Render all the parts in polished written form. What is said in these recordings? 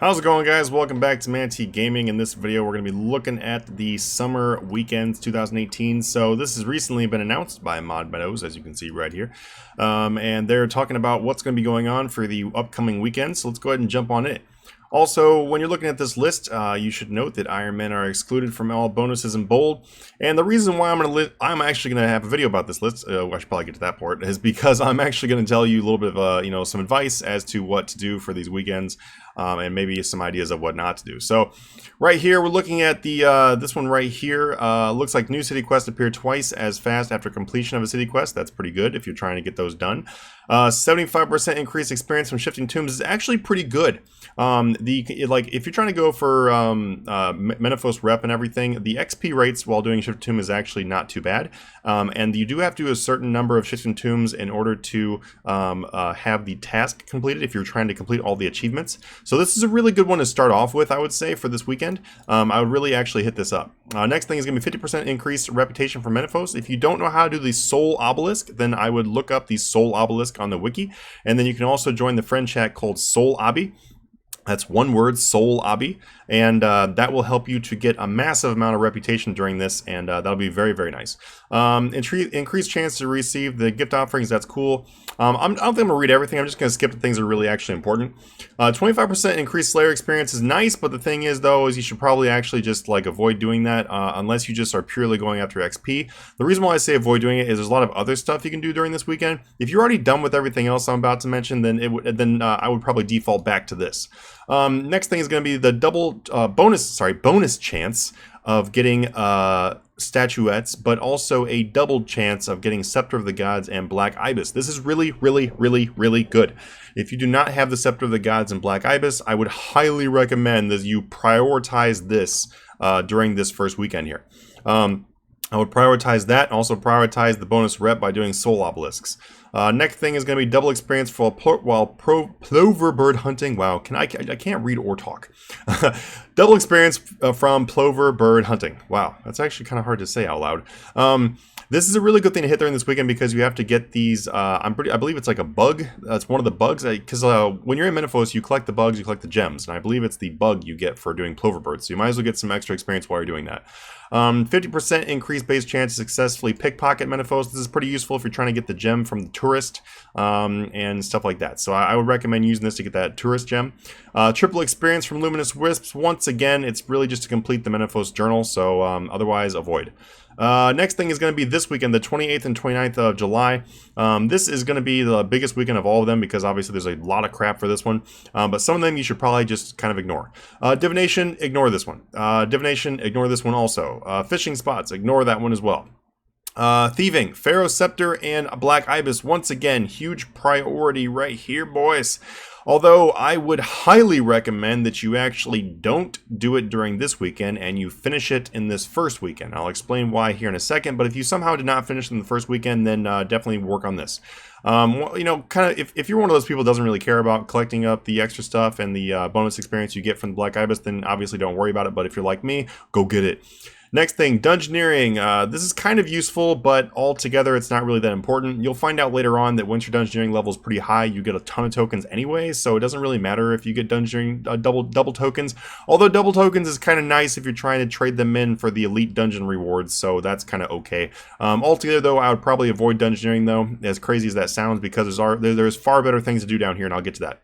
How's it going, guys? Welcome back to Manatee Gaming. In this video, we're going to be looking at the Summer Weekends 2018. So this has recently been announced by Mod Meadows, as you can see right here. And they're talking about what's going to be going on for the upcoming weekend. So let's go ahead and jump on it. Also, when you're looking at this list, you should note that Iron Men are excluded from all bonuses in bold. And the reason why I'm actually going to have a video about this list, I should probably get to that part, is because I'm actually going to tell you a little bit of, some advice as to what to do for these weekends, and maybe some ideas of what not to do. So, right here, we're looking at the this one right here. Looks like new city quests appear twice as fast after completion of a city quest. That's pretty good if you're trying to get those done. 75% increased experience from shifting tombs is actually pretty good. If you're trying to go for Menethos rep and everything, the XP rates while doing Shift Tomb is actually not too bad. And you do have to do a certain number of Shifting Tombs in order to have the task completed if you're trying to complete all the achievements. So this is a really good one to start off with, I would say, for this weekend. I would really actually hit this up. Next thing is going to be 50% increased reputation for Menethos. If you don't know how to do the Soul Obelisk, then I would look up the Soul Obelisk on the wiki. And then you can also join the friend chat called Soul Obby. That's one word, Soul Obby, and that will help you to get a massive amount of reputation during this, and that'll be very, very nice. Increased chance to receive the gift offerings, that's cool. I don't think I'm going to read everything, I'm just going to skip the things that are really actually important. 25% increased Slayer experience is nice, but the thing is, though, is you should probably actually just avoid doing that unless you just are purely going after XP. The reason why I say avoid doing it is there's a lot of other stuff you can do during this weekend. If you're already done with everything else I'm about to mention, then I would probably default back to this. Next thing is going to be the double bonus chance of getting statuettes, but also a double chance of getting Scepter of the Gods and Black Ibis. This is really, really, really, really good. If you do not have the Scepter of the Gods and Black Ibis, I would highly recommend that you prioritize this during this first weekend here. I would prioritize that and also prioritize the bonus rep by doing Soul Obelisks. Next thing is going to be double experience while plover bird hunting. Wow, I can't read or talk. Double experience from plover bird hunting. Wow, that's actually kind of hard to say out loud. This is a really good thing to hit during this weekend because you have to get these. I believe it's like a bug. That's one of the bugs. Because when you're in Menethos, you collect the bugs, you collect the gems, and I believe it's the bug you get for doing plover birds. So you might as well get some extra experience while you're doing that. 50% increased base chance to successfully pickpocket Menethos. This is pretty useful if you're trying to get the gem from the tourist and stuff like that. So I would recommend using this to get that tourist gem. Triple experience from Luminous Wisps. Once again, it's really just to complete the Menethos journal. So otherwise, avoid. Next thing is going to be this weekend, the 28th and 29th of July. This is going to be the biggest weekend of all of them because obviously there's a lot of crap for this one. But some of them you should probably just kind of ignore. Divination, ignore this one. Divination, ignore this one also. Fishing spots, ignore that one as well. Thieving, Pharaoh's Scepter, and Black Ibis. Once again, huge priority right here, boys. Although I would highly recommend that you actually don't do it during this weekend and you finish it in this first weekend. I'll explain why here in a second, but if you somehow did not finish in the first weekend, then definitely work on this. If you're one of those people who doesn't really care about collecting up the extra stuff and the bonus experience you get from the Black Ibis, then obviously don't worry about it, but if you're like me, go get it. Next thing, dungeoneering. This is kind of useful, but altogether it's not really that important. You'll find out later on that once your dungeoneering level is pretty high, you get a ton of tokens anyway, so it doesn't really matter if you get dungeoneering double tokens. Although double tokens is kind of nice if you're trying to trade them in for the elite dungeon rewards, so that's kind of okay. Altogether though, I would probably avoid dungeoneering though, as crazy as that sounds, because there's far better things to do down here, and I'll get to that.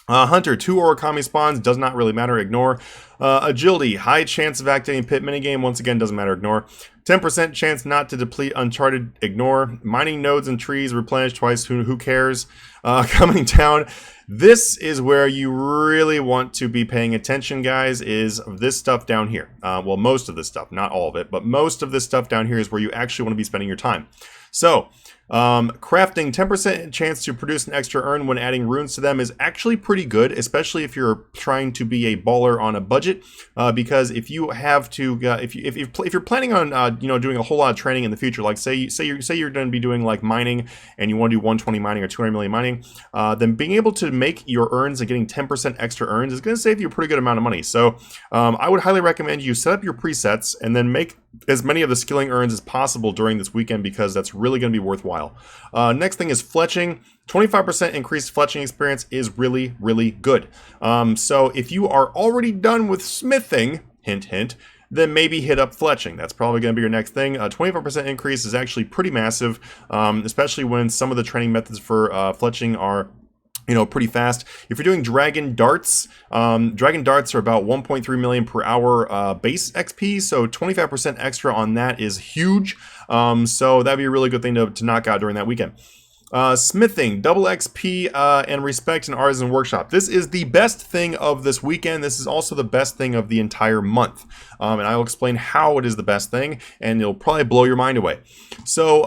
Hunter, 2 origami spawns, does not really matter, ignore. Agility, high chance of activating pit minigame, once again, doesn't matter, ignore. 10% chance not to deplete Uncharted, ignore. Mining nodes and trees, replenish twice, who cares? Coming down, this is where you really want to be paying attention, guys, is this stuff down here. Well, most of this stuff, not all of it, but most of this stuff down here is where you actually want to be spending your time. So, crafting 10% chance to produce an extra urn when adding runes to them is actually pretty good, especially if you're trying to be a baller on a budget. Because if you have to, if you're planning on doing a whole lot of training in the future, like say you're going to be doing like mining and you want to do 120 mining or 200 million mining, then being able to make your urns and getting 10% extra urns is going to save you a pretty good amount of money. So I would highly recommend you set up your presets and then make as many of the skilling earns as possible during this weekend because that's really going to be worthwhile. Next thing is fletching. 25% increased fletching experience is really, really good. So if you are already done with smithing, hint, hint, then maybe hit up fletching. That's probably going to be your next thing. 25% increase is actually pretty massive, especially when some of the training methods for fletching are pretty fast. If you're doing dragon darts are about 1.3 million per hour base XP, so 25% extra on that is huge. So that'd be a really good thing to knock out during that weekend. Smithing, double XP and respect in Artisan Workshop. This is the best thing of this weekend. This is also the best thing of the entire month. And I'll explain how it is the best thing, and it'll probably blow your mind away. So,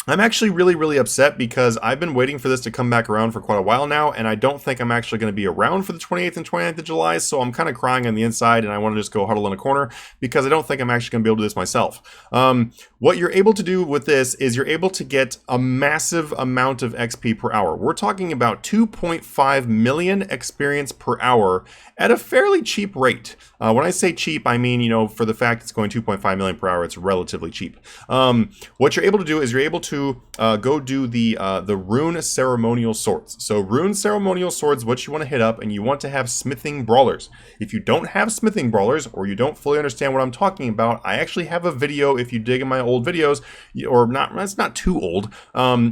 I'm actually really, really upset because I've been waiting for this to come back around for quite a while now, and I don't think I'm actually going to be around for the 28th and 29th of July, so I'm kind of crying on the inside, and I want to just go huddle in a corner because I don't think I'm actually going to be able to do this myself. What you're able to do with this is you're able to get a massive amount of XP per hour. We're talking about 2.5 million experience per hour at a fairly cheap rate. When I say cheap, I mean, for the fact it's going 2.5 million per hour, it's relatively cheap. What you're able to do is you're able to go do the Rune Ceremonial Swords. So Rune Ceremonial Swords, what you want to hit up, and you want to have Smithing Brawlers. If you don't have Smithing Brawlers, or you don't fully understand what I'm talking about, I actually have a video, if you dig in my old videos, or not, it's not too old,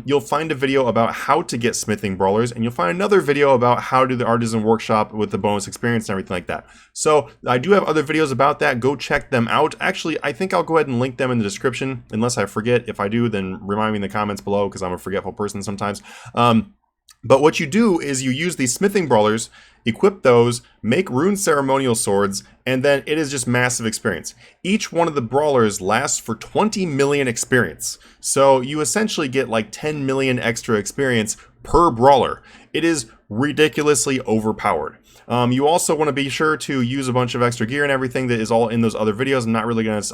you'll find a video about how to get Smithing Brawlers, and you'll find another video about how to do the Artisan Workshop with the bonus experience and everything like that. So I do have other videos about that. Go check them out. Actually, I think I'll go ahead and link them in the description, unless I forget. If I do, then remind me in the comments below, because I'm a forgetful person sometimes. But what you do is you use these Smithing Brawlers, equip those, make Rune Ceremonial Swords, and then it is just massive experience. Each one of the Brawlers lasts for 20 million experience. So you essentially get like 10 million extra experience per Brawler. It is ridiculously overpowered. You also want to be sure to use a bunch of extra gear and everything that is all in those other videos.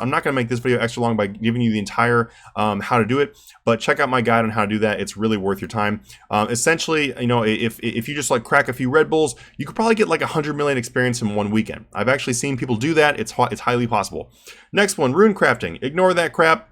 I'm not gonna make this video extra long by giving you the entire how to do it, but check out my guide on how to do that. It's really worth your time. Essentially, if you just like crack a few Red Bulls, you could probably get like 100 million experience in one weekend. I've actually seen people do that. It's highly possible. Next one, rune crafting. Ignore that crap.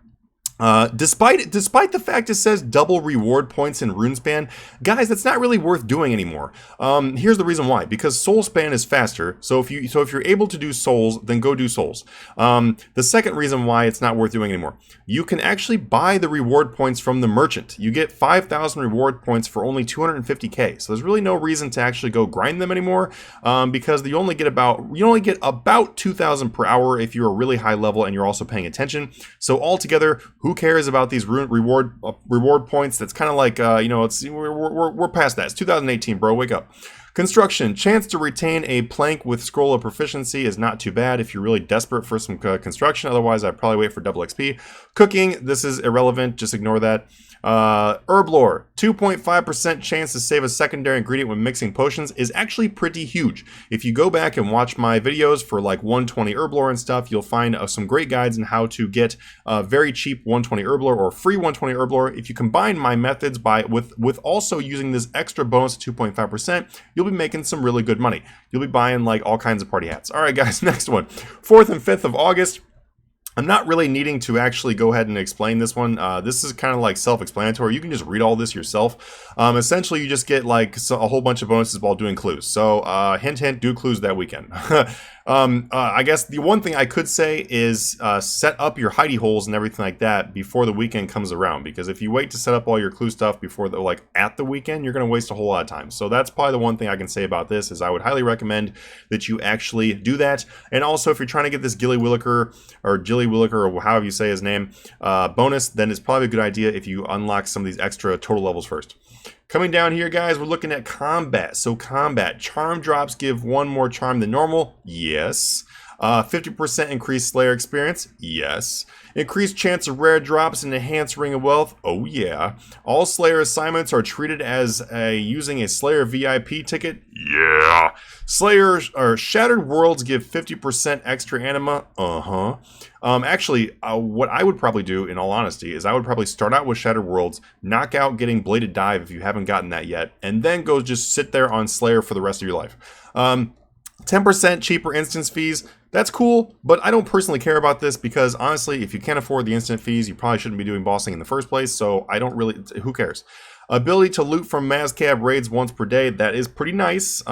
Despite the fact it says double reward points in Runespan, guys, that's not really worth doing anymore. Here's the reason why: because Soul Span is faster. So if you're able to do souls, then go do souls. The second reason why it's not worth doing anymore: you can actually buy the reward points from the merchant. You get 5,000 reward points for only 250k. So there's really no reason to actually go grind them anymore, because you only get about 2,000 per hour if you're a really high level and you're also paying attention. So altogether, who cares about these reward points? That's kind of like we're past that. It's 2018, bro. Wake up. Construction. Chance to retain a plank with Scroll of Proficiency is not too bad if you're really desperate for some construction. Otherwise, I'd probably wait for double XP. Cooking. This is irrelevant. Just ignore that. Herb lore. 2.5% chance to save a secondary ingredient when mixing potions is actually pretty huge. If you go back and watch my videos for like 120 herb lore and stuff, you'll find some great guides on how to get very cheap 120 herb lore or free 120 herb lore. If you combine my methods with also using this extra bonus of 2.5%, you'll be making some really good money. You'll be buying like all kinds of party hats. All right, guys, next one. 4th and 5th of August. I'm not really needing to actually go ahead and explain this one. This is kind of like self-explanatory. You can just read all this yourself. Essentially, you just get like a whole bunch of bonuses while doing clues. So hint, hint, do clues that weekend. I guess the one thing I could say is set up your hidey holes and everything like that before the weekend comes around. Because if you wait to set up all your clue stuff before at the weekend, you're going to waste a whole lot of time. So that's probably the one thing I can say about this is I would highly recommend that you actually do that. And also, if you're trying to get this Gilly Williker or however you say his name bonus, then it's probably a good idea if you unlock some of these extra total levels first. Coming down here, guys, we're looking at combat. So combat. Charm drops give 1 more charm than normal. Yes. 50% increased Slayer experience. Yes. Increased chance of rare drops and enhanced Ring of Wealth. Oh yeah. All Slayer assignments are treated as using a Slayer VIP ticket. Yeah. Slayers or Shattered Worlds give 50% extra anima. Actually, what I would probably do, in all honesty, is I would probably start out with Shattered Worlds, knock out getting Bladed Dive if you haven't gotten that yet, and then go just sit there on Slayer for the rest of your life. 10% cheaper instance fees, that's cool, but I don't personally care about this because honestly, if you can't afford the instant fees, you probably shouldn't be doing bossing in the first place, so I don't really, who cares? Ability to loot from Mazcab raids once per day, that is pretty nice.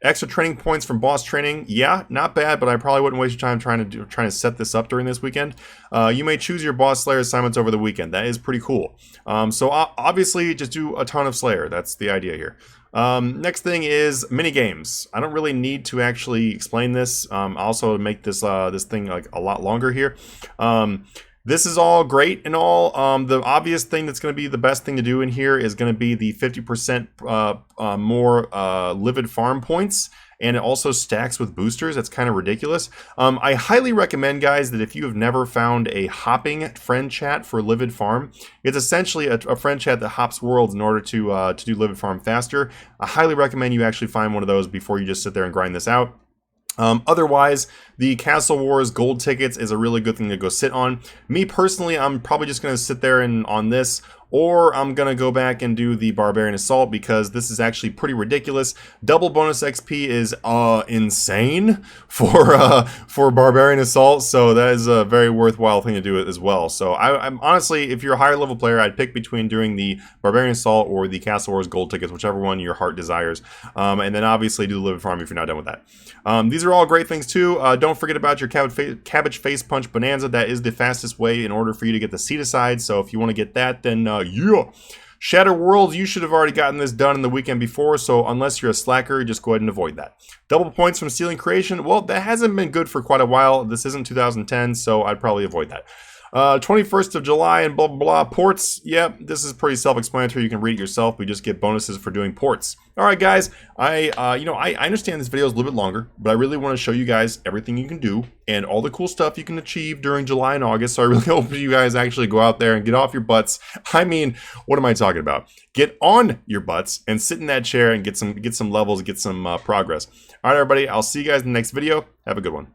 Extra training points from boss training, yeah, not bad, but I probably wouldn't waste your time trying to set this up during this weekend. You may choose your boss Slayer assignments over the weekend, that is pretty cool. So obviously, just do a ton of Slayer, that's the idea here. Next thing is mini games. I don't really need to actually explain this. Also make this this thing like a lot longer here. This is all great and all. The obvious thing that's going to be the best thing to do in here is going to be the 50% more Livid Farm points, and it also stacks with boosters. That's kind of ridiculous. I highly recommend, guys, that if you have never found a hopping friend chat for Livid Farm, it's essentially a friend chat that hops worlds in order to do Livid Farm faster. I highly recommend you actually find one of those before you just sit there and grind this out. Otherwise, the Castle Wars gold tickets is a really good thing to go sit on. Me personally, I'm probably just going to sit there and on this, or I'm going to go back and do the Barbarian Assault because this is actually pretty ridiculous. Double bonus XP is insane for Barbarian Assault, so that is a very worthwhile thing to do as well. So I'm honestly, if you're a higher level player, I'd pick between doing the Barbarian Assault or the Castle Wars gold tickets, whichever one your heart desires. And then obviously do the Livid Farm if you're not done with that. These are all great things too. Don't forget about your Cabbage Face Punch Bonanza. That is the fastest way in order for you to get the seat aside. So if you want to get that, then yeah. Shatter Worlds, you should have already gotten this done in the weekend before, so unless you're a slacker, just go ahead and avoid that. Double points from Sealing Creation, well, that hasn't been good for quite a while. This isn't 2010, so I'd probably avoid that. 21st of July and blah, blah, blah. Ports, yep, this is pretty self-explanatory. You can read it yourself. We just get bonuses for doing ports. All right, guys, I understand this video is a little bit longer, but I really want to show you guys everything you can do and all the cool stuff you can achieve during July and August. So I really hope you guys actually go out there and get off your butts. I mean, what am I talking about? Get on your butts and sit in that chair and get some levels, get some progress. All right, everybody, I'll see you guys in the next video. Have a good one.